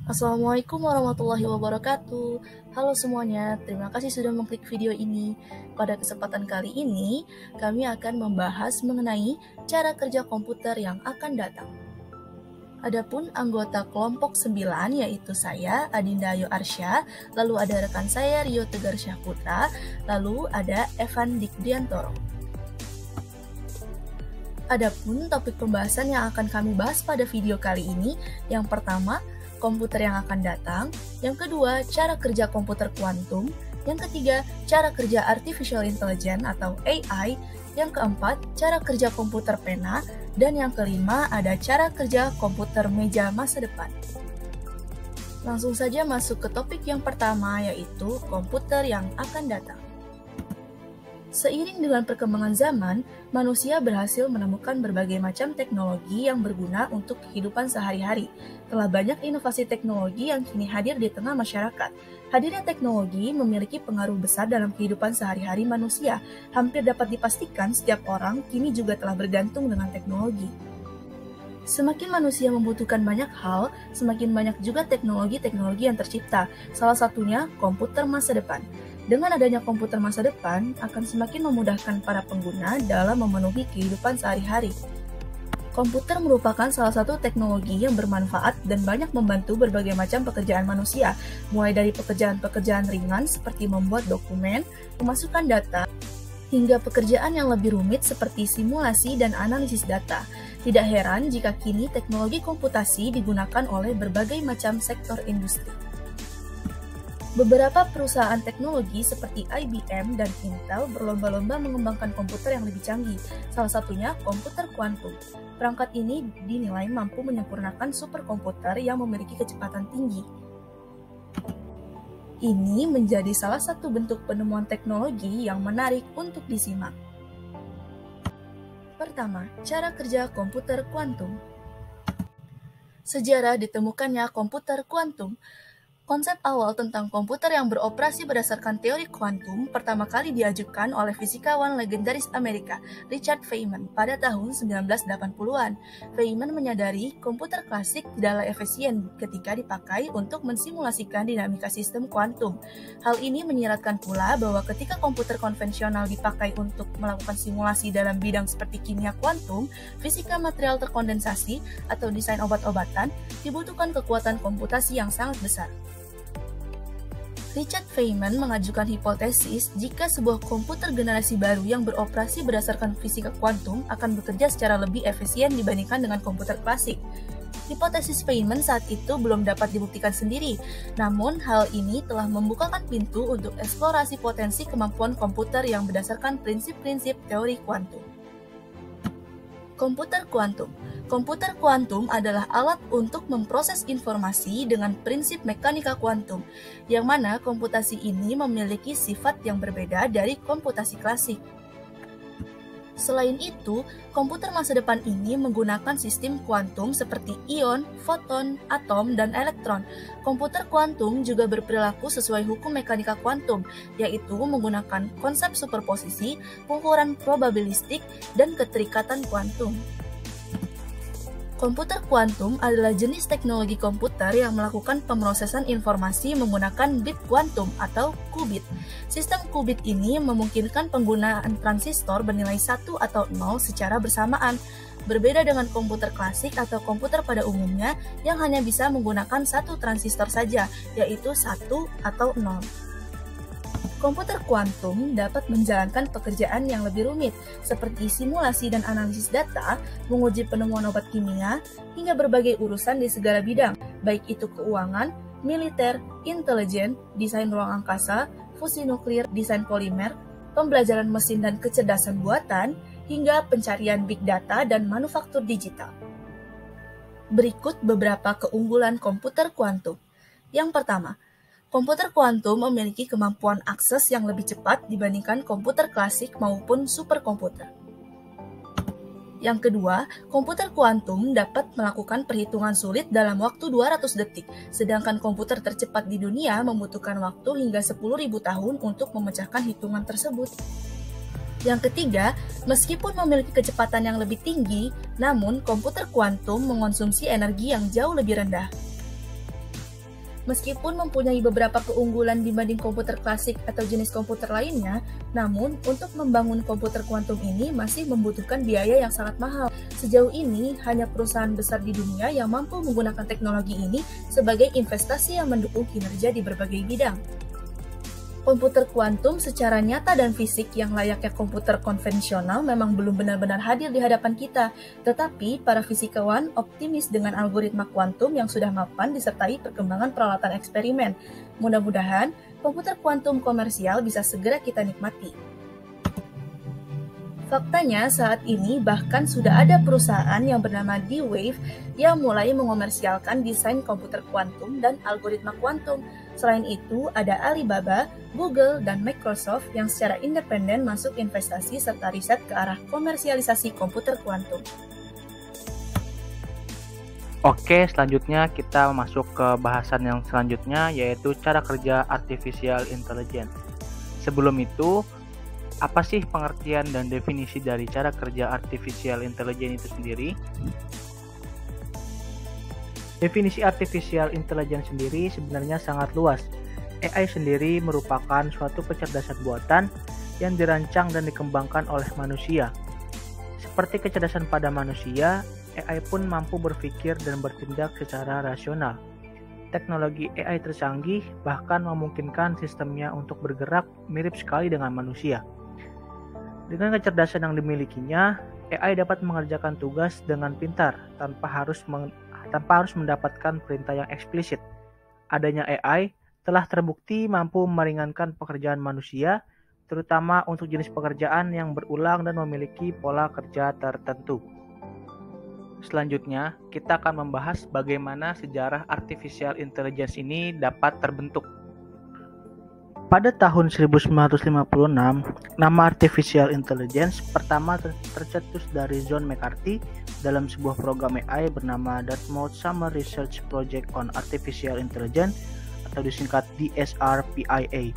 Assalamualaikum warahmatullahi wabarakatuh. Halo semuanya, terima kasih sudah mengklik video ini. Pada kesempatan kali ini, kami akan membahas mengenai cara kerja komputer yang akan datang. Adapun anggota kelompok 9 yaitu saya, Adinda Ayu Arsya, lalu ada rekan saya Rio Tegar Syahputra, lalu ada Evan Dikdiantoro. Adapun topik pembahasan yang akan kami bahas pada video kali ini, yang pertama, komputer yang akan datang, yang kedua, cara kerja komputer kuantum, yang ketiga, cara kerja artificial intelligence atau AI, yang keempat, cara kerja komputer pena, dan yang kelima ada cara kerja komputer meja masa depan. Langsung saja masuk ke topik yang pertama, yaitu komputer yang akan datang. Seiring dengan perkembangan zaman, manusia berhasil menemukan berbagai macam teknologi yang berguna untuk kehidupan sehari-hari. Telah banyak inovasi teknologi yang kini hadir di tengah masyarakat. Hadirnya teknologi memiliki pengaruh besar dalam kehidupan sehari-hari manusia. Hampir dapat dipastikan setiap orang kini juga telah bergantung dengan teknologi. Semakin manusia membutuhkan banyak hal, semakin banyak juga teknologi-teknologi yang tercipta. Salah satunya komputer masa depan. Dengan adanya komputer masa depan, akan semakin memudahkan para pengguna dalam memenuhi kehidupan sehari-hari. Komputer merupakan salah satu teknologi yang bermanfaat dan banyak membantu berbagai macam pekerjaan manusia, mulai dari pekerjaan-pekerjaan ringan seperti membuat dokumen, memasukkan data, hingga pekerjaan yang lebih rumit seperti simulasi dan analisis data. Tidak heran jika kini teknologi komputasi digunakan oleh berbagai macam sektor industri. Beberapa perusahaan teknologi seperti IBM dan Intel berlomba-lomba mengembangkan komputer yang lebih canggih, salah satunya komputer kuantum. Perangkat ini dinilai mampu menyempurnakan superkomputer yang memiliki kecepatan tinggi. Ini menjadi salah satu bentuk penemuan teknologi yang menarik untuk disimak. Pertama, cara kerja komputer kuantum. Sejarah ditemukannya komputer kuantum. Konsep awal tentang komputer yang beroperasi berdasarkan teori kuantum pertama kali diajukan oleh fisikawan legendaris Amerika, Richard Feynman, pada tahun 1980-an. Feynman menyadari komputer klasik tidaklah efisien ketika dipakai untuk mensimulasikan dinamika sistem kuantum. Hal ini menyiratkan pula bahwa ketika komputer konvensional dipakai untuk melakukan simulasi dalam bidang seperti kimia kuantum, fisika material terkondensasi, atau desain obat-obatan, dibutuhkan kekuatan komputasi yang sangat besar. Richard Feynman mengajukan hipotesis jika sebuah komputer generasi baru yang beroperasi berdasarkan fisika kuantum akan bekerja secara lebih efisien dibandingkan dengan komputer klasik. Hipotesis Feynman saat itu belum dapat dibuktikan sendiri, namun hal ini telah membukakan pintu untuk eksplorasi potensi kemampuan komputer yang berdasarkan prinsip-prinsip teori kuantum. Komputer kuantum. Komputer kuantum adalah alat untuk memproses informasi dengan prinsip mekanika kuantum, yang mana komputasi ini memiliki sifat yang berbeda dari komputasi klasik. Selain itu, komputer masa depan ini menggunakan sistem kuantum seperti ion, foton, atom, dan elektron. Komputer kuantum juga berperilaku sesuai hukum mekanika kuantum, yaitu menggunakan konsep superposisi, pengukuran probabilistik, dan keterikatan kuantum. Komputer kuantum adalah jenis teknologi komputer yang melakukan pemrosesan informasi menggunakan bit kuantum atau qubit. Sistem qubit ini memungkinkan penggunaan transistor bernilai 1 atau 0 secara bersamaan. Berbeda dengan komputer klasik atau komputer pada umumnya yang hanya bisa menggunakan satu transistor saja, yaitu 1 atau 0. Komputer kuantum dapat menjalankan pekerjaan yang lebih rumit, seperti simulasi dan analisis data, menguji penemuan obat kimia, hingga berbagai urusan di segala bidang, baik itu keuangan, militer, intelijen, desain ruang angkasa, fusi nuklir, desain polimer, pembelajaran mesin dan kecerdasan buatan, hingga pencarian big data dan manufaktur digital. Berikut beberapa keunggulan komputer kuantum. Yang pertama, komputer kuantum memiliki kemampuan akses yang lebih cepat dibandingkan komputer klasik maupun superkomputer. Yang kedua, komputer kuantum dapat melakukan perhitungan sulit dalam waktu 200 detik, sedangkan komputer tercepat di dunia membutuhkan waktu hingga 10.000 tahun untuk memecahkan hitungan tersebut. Yang ketiga, meskipun memiliki kecepatan yang lebih tinggi, namun komputer kuantum mengonsumsi energi yang jauh lebih rendah. Meskipun mempunyai beberapa keunggulan dibanding komputer klasik atau jenis komputer lainnya, namun untuk membangun komputer kuantum ini masih membutuhkan biaya yang sangat mahal. Sejauh ini, hanya perusahaan besar di dunia yang mampu menggunakan teknologi ini sebagai investasi yang mendukung kinerja di berbagai bidang. Komputer kuantum secara nyata dan fisik yang layaknya komputer konvensional memang belum benar-benar hadir di hadapan kita, tetapi para fisikawan optimis dengan algoritma kuantum yang sudah mapan disertai perkembangan peralatan eksperimen. Mudah-mudahan, komputer kuantum komersial bisa segera kita nikmati. Faktanya, saat ini bahkan sudah ada perusahaan yang bernama D-Wave yang mulai mengomersialkan desain komputer kuantum dan algoritma kuantum. Selain itu, ada Alibaba, Google, dan Microsoft yang secara independen masuk investasi serta riset ke arah komersialisasi komputer kuantum. Oke, selanjutnya kita masuk ke bahasan yang selanjutnya, yaitu cara kerja artificial intelligence. Sebelum itu, apa sih pengertian dan definisi dari cara kerja artificial intelligence itu sendiri? Definisi artificial intelligence sendiri sebenarnya sangat luas. AI sendiri merupakan suatu kecerdasan buatan yang dirancang dan dikembangkan oleh manusia. Seperti kecerdasan pada manusia, AI pun mampu berpikir dan bertindak secara rasional. Teknologi AI tercanggih bahkan memungkinkan sistemnya untuk bergerak mirip sekali dengan manusia. Dengan kecerdasan yang dimilikinya, AI dapat mengerjakan tugas dengan pintar tanpa harus mendapatkan perintah yang eksplisit. Adanya AI telah terbukti mampu meringankan pekerjaan manusia, terutama untuk jenis pekerjaan yang berulang dan memiliki pola kerja tertentu. Selanjutnya, kita akan membahas bagaimana sejarah artificial intelligence ini dapat terbentuk. Pada tahun 1956, nama artificial intelligence pertama tercetus dari John McCarthy dalam sebuah program AI bernama Dartmouth Summer Research Project on Artificial Intelligence atau disingkat DSRPIA.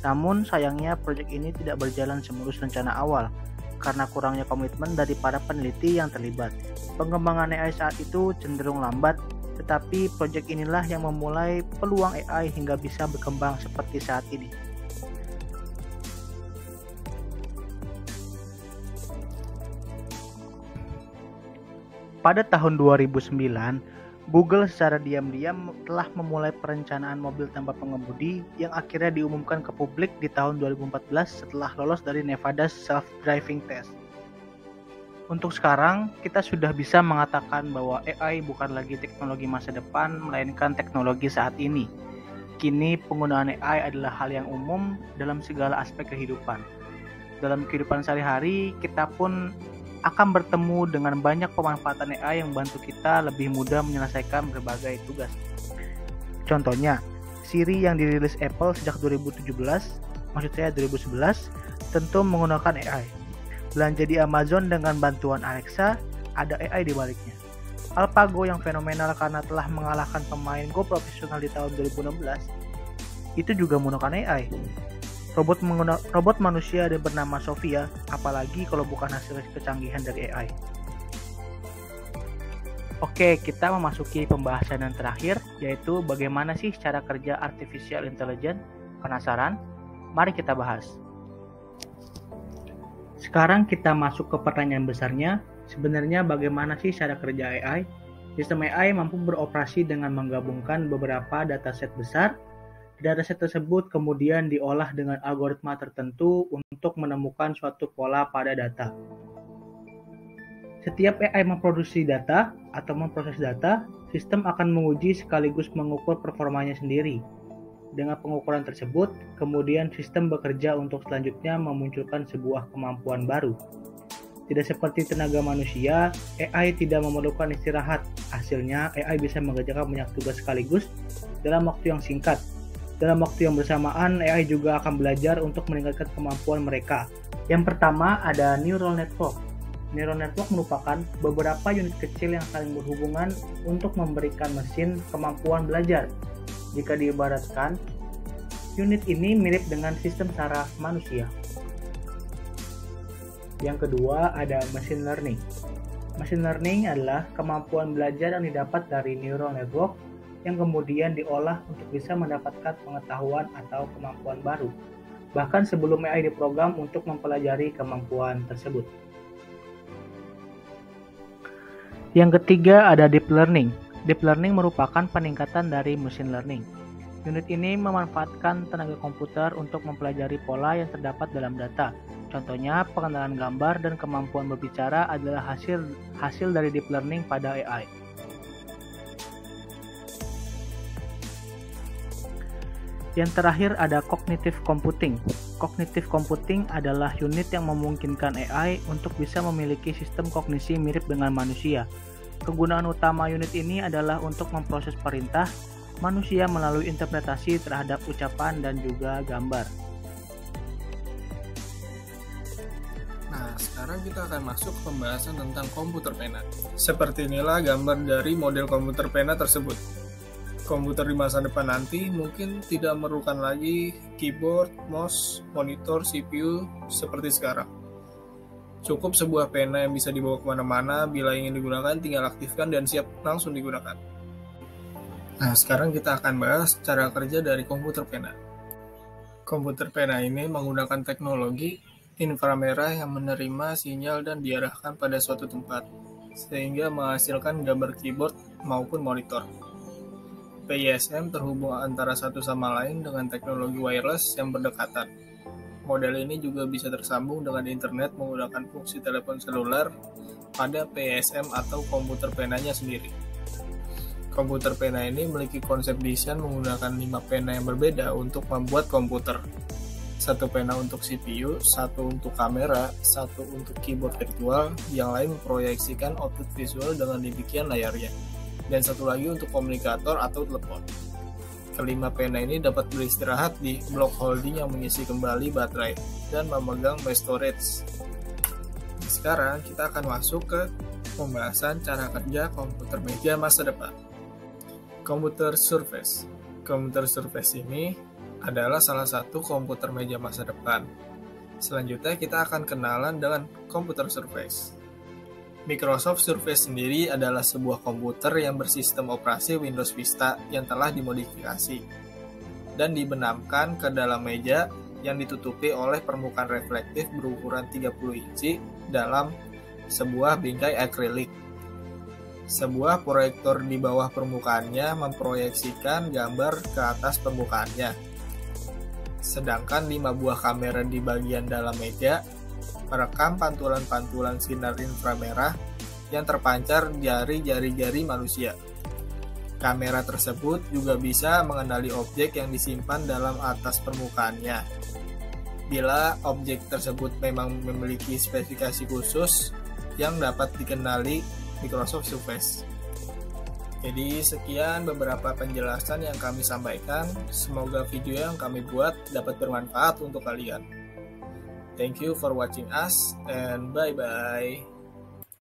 Namun sayangnya proyek ini tidak berjalan semulus rencana awal karena kurangnya komitmen dari para peneliti yang terlibat. Pengembangan AI saat itu cenderung lambat, tetapi proyek inilah yang memulai peluang AI hingga bisa berkembang seperti saat ini. Pada tahun 2009, Google secara diam-diam telah memulai perencanaan mobil tanpa pengemudi yang akhirnya diumumkan ke publik di tahun 2014 setelah lolos dari Nevada Self-Driving Test. Untuk sekarang, kita sudah bisa mengatakan bahwa AI bukan lagi teknologi masa depan, melainkan teknologi saat ini. Kini, penggunaan AI adalah hal yang umum dalam segala aspek kehidupan. Dalam kehidupan sehari-hari, kita pun akan bertemu dengan banyak pemanfaatan AI yang membantu kita lebih mudah menyelesaikan berbagai tugas. Contohnya, Siri yang dirilis Apple sejak 2011, maksud saya 2011, tentu menggunakan AI. Belanja di Amazon dengan bantuan Alexa, ada AI di baliknya. AlphaGo yang fenomenal karena telah mengalahkan pemain Go profesional di tahun 2016, itu juga menggunakan AI. Robot manusia yang bernama Sophia, apalagi kalau bukan hasil kecanggihan dari AI. Oke, kita memasuki pembahasan yang terakhir, yaitu bagaimana sih cara kerja artificial intelligence? Penasaran? Mari kita bahas. Sekarang kita masuk ke pertanyaan besarnya, sebenarnya bagaimana sih cara kerja AI? Sistem AI mampu beroperasi dengan menggabungkan beberapa dataset besar. Dataset tersebut kemudian diolah dengan algoritma tertentu untuk menemukan suatu pola pada data. Setiap AI memproduksi data atau memproses data, sistem akan menguji sekaligus mengukur performanya sendiri. Dengan pengukuran tersebut, kemudian sistem bekerja untuk selanjutnya memunculkan sebuah kemampuan baru. Tidak seperti tenaga manusia, AI tidak memerlukan istirahat. Hasilnya, AI bisa mengerjakan banyak tugas sekaligus dalam waktu yang singkat. Dalam waktu yang bersamaan, AI juga akan belajar untuk meningkatkan kemampuan mereka. Yang pertama ada neural network. Neural network merupakan beberapa unit kecil yang saling berhubungan untuk memberikan mesin kemampuan belajar. Jika diibaratkan, unit ini mirip dengan sistem saraf manusia. Yang kedua ada machine learning. Machine learning adalah kemampuan belajar yang didapat dari neural network yang kemudian diolah untuk bisa mendapatkan pengetahuan atau kemampuan baru, bahkan sebelum AI diprogram untuk mempelajari kemampuan tersebut. Yang ketiga ada deep learning. Deep learning merupakan peningkatan dari machine learning. Unit ini memanfaatkan tenaga komputer untuk mempelajari pola yang terdapat dalam data. Contohnya, pengenalan gambar dan kemampuan berbicara adalah hasil dari deep learning pada AI. Yang terakhir ada cognitive computing. Cognitive computing adalah unit yang memungkinkan AI untuk bisa memiliki sistem kognisi mirip dengan manusia. Kegunaan utama unit ini adalah untuk memproses perintah manusia melalui interpretasi terhadap ucapan dan juga gambar. Nah, sekarang kita akan masuk ke pembahasan tentang komputer pena. Seperti inilah gambar dari model komputer pena tersebut. Komputer di masa depan nanti mungkin tidak memerlukan lagi keyboard, mouse, monitor, CPU seperti sekarang. Cukup sebuah pena yang bisa dibawa kemana-mana, bila ingin digunakan tinggal aktifkan dan siap langsung digunakan. Nah, sekarang kita akan bahas cara kerja dari komputer pena. Komputer pena ini menggunakan teknologi inframerah yang menerima sinyal dan diarahkan pada suatu tempat, sehingga menghasilkan gambar keyboard maupun monitor. PISM terhubung antara satu sama lain dengan teknologi wireless yang berdekatan. Model ini juga bisa tersambung dengan internet menggunakan fungsi telepon seluler pada PISM atau komputer penanya sendiri. Komputer pena ini memiliki konsep desain menggunakan 5 pena yang berbeda untuk membuat komputer. 1 pena untuk CPU, 1 untuk kamera, 1 untuk keyboard virtual, yang lain memproyeksikan output visual dengan demikian layarnya, dan 1 lagi untuk komunikator atau telepon. Kelima pena ini dapat beristirahat di block holding yang mengisi kembali baterai dan memegang mass storage. Sekarang kita akan masuk ke pembahasan cara kerja komputer meja masa depan. Komputer Surface. Komputer Surface ini adalah salah satu komputer meja masa depan. Selanjutnya kita akan kenalan dengan komputer Surface. Microsoft Surface sendiri adalah sebuah komputer yang bersistem operasi Windows Vista yang telah dimodifikasi dan dibenamkan ke dalam meja yang ditutupi oleh permukaan reflektif berukuran 30 inci dalam sebuah bingkai akrilik. Sebuah proyektor di bawah permukaannya memproyeksikan gambar ke atas permukaannya. Sedangkan 5 buah kamera di bagian dalam meja merekam pantulan-pantulan sinar inframerah yang terpancar dari jari-jari manusia. Kamera tersebut juga bisa mengenali objek yang disimpan dalam atas permukaannya. Bila objek tersebut memang memiliki spesifikasi khusus yang dapat dikenali Microsoft Surface. Jadi sekian beberapa penjelasan yang kami sampaikan. Semoga video yang kami buat dapat bermanfaat untuk kalian. Thank you for watching us and bye-bye.